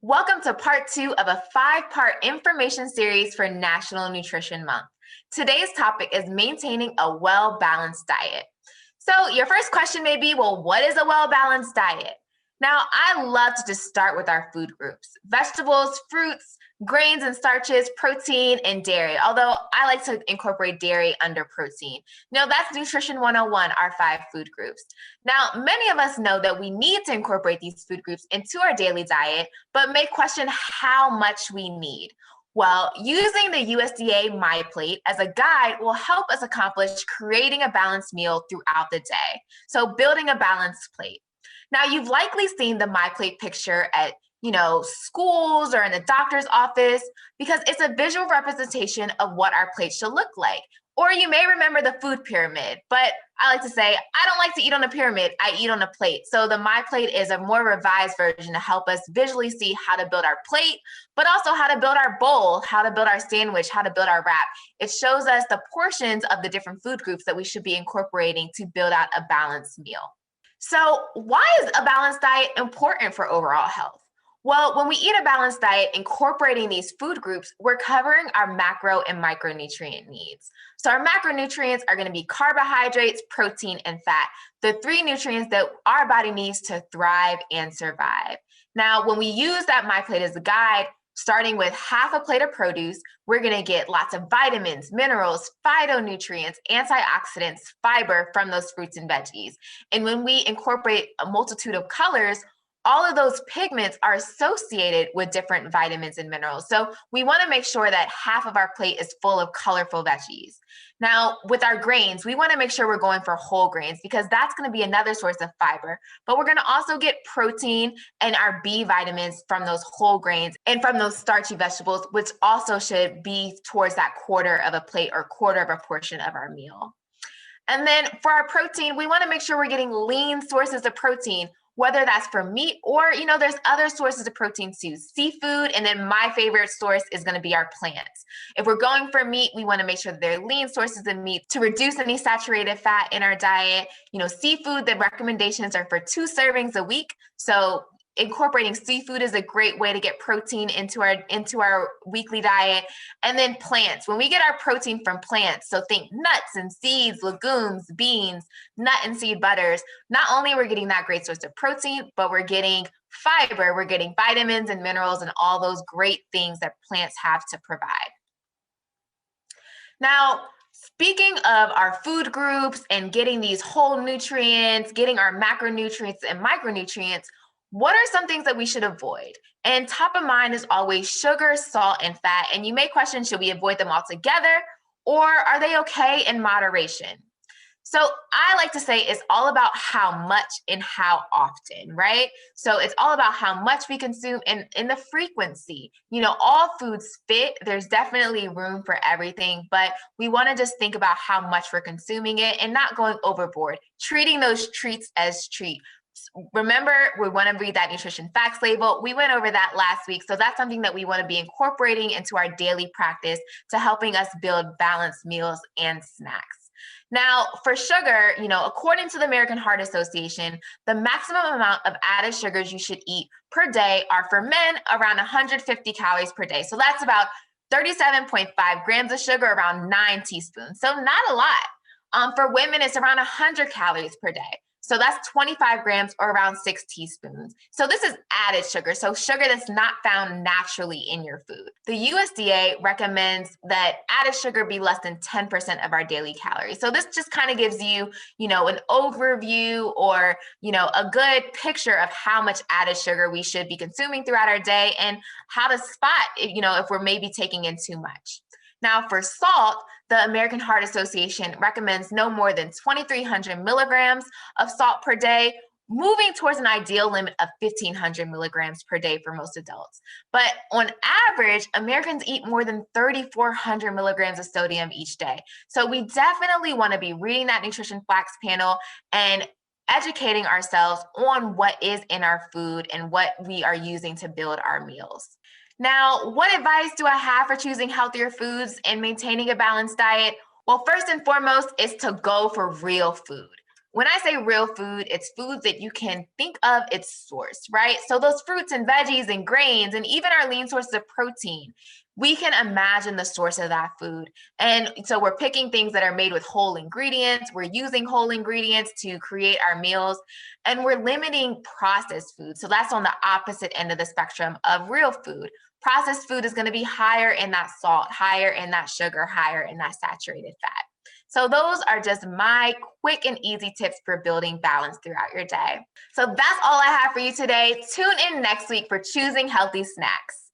Welcome to part 2 of a 5-part information series for National Nutrition Month. Today's topic is maintaining a well-balanced diet. So your first question may be, well, what is a well-balanced diet? Now, I love to just start with our food groups: vegetables, fruits, grains and starches, protein, and dairy, although I like to incorporate dairy under protein. That's Nutrition 101, our 5 food groups. Now, many of us know that we need to incorporate these food groups into our daily diet, but may question how much we need. Well, using the USDA My Plate as a guide will help us accomplish creating a balanced meal throughout the day. So building a balanced plate. Now, you've likely seen the My Plate picture at schools or in the doctor's office, because it's a visual representation of what our plate should look like. Or you may remember the food pyramid, but I like to say, I don't like to eat on a pyramid, I eat on a plate. So the My Plate is a more revised version to help us visually see how to build our plate, but also how to build our bowl, how to build our sandwich, how to build our wrap. It shows us the portions of the different food groups that we should be incorporating to build out a balanced meal. So why is a balanced diet important for overall health? Well, when we eat a balanced diet, incorporating these food groups, we're covering our macro and micronutrient needs. So our macronutrients are going to be carbohydrates, protein, and fat, the 3 nutrients that our body needs to thrive and survive. Now, when we use that My Plate as a guide, starting with half a plate of produce, we're going to get lots of vitamins, minerals, phytonutrients, antioxidants, fiber from those fruits and veggies. And when we incorporate a multitude of colors, all of those pigments are associated with different vitamins and minerals. So we want to make sure that half of our plate is full of colorful veggies. Now, with our grains, we want to make sure we're going for whole grains, because that's going to be another source of fiber. But we're going to also get protein and our B vitamins from those whole grains and from those starchy vegetables, which also should be towards that quarter of a plate or quarter of a portion of our meal. And then for our protein, we want to make sure we're getting lean sources of protein, whether that's from meat or, there's other sources of protein too, seafood. And then my favorite source is going to be our plants. If we're going for meat, we want to make sure that they're lean sources of meat to reduce any saturated fat in our diet. Seafood, the recommendations are for 2 servings a week. So incorporating seafood is a great way to get protein into our weekly diet. And then plants, when we get our protein from plants, so think nuts and seeds, legumes, beans, nut and seed butters, not only are we getting that great source of protein, but we're getting fiber, we're getting vitamins and minerals and all those great things that plants have to provide. Now, speaking of our food groups and getting these whole nutrients, getting our macronutrients and micronutrients, what are some things that we should avoid? And top of mind is always sugar, salt, and fat. And you may question, should we avoid them altogether, or are they okay in moderation? So I like to say it's all about how much and how often, right? So it's all about how much we consume and the frequency. All foods fit. There's definitely room for everything, but we want to just think about how much we're consuming it and not going overboard, treating those treats as treats. Remember, we want to read that nutrition facts label. We went over that last week. So that's something that we want to be incorporating into our daily practice to helping us build balanced meals and snacks. Now, for sugar, according to the American Heart Association, the maximum amount of added sugars you should eat per day are for men around 150 calories per day. So that's about 37.5 grams of sugar, around 9 teaspoons. So not a lot. For women, it's around 100 calories per day. So that's 25 grams or around 6 teaspoons. So this is added sugar. So sugar that's not found naturally in your food. The USDA recommends that added sugar be less than 10% of our daily calories. So this just kind of gives you, an overview or, a good picture of how much added sugar we should be consuming throughout our day and how to spot, if we're maybe taking in too much. Now, for salt, the American Heart Association recommends no more than 2,300 milligrams of salt per day, moving towards an ideal limit of 1,500 milligrams per day for most adults. But on average, Americans eat more than 3,400 milligrams of sodium each day. So we definitely want to be reading that nutrition facts panel and educating ourselves on what is in our food and what we are using to build our meals. Now, what advice do I have for choosing healthier foods and maintaining a balanced diet? Well, first and foremost is to go for real food. When I say real food, it's foods that you can think of its source, right? So those fruits and veggies and grains and even our lean sources of protein, we can imagine the source of that food. And so we're picking things that are made with whole ingredients. We're using whole ingredients to create our meals, and we're limiting processed food. So that's on the opposite end of the spectrum of real food. Processed food is going to be higher in that salt, higher in that sugar, higher in that saturated fat. So those are just my quick and easy tips for building balance throughout your day. So that's all I have for you today. Tune in next week for choosing healthy snacks.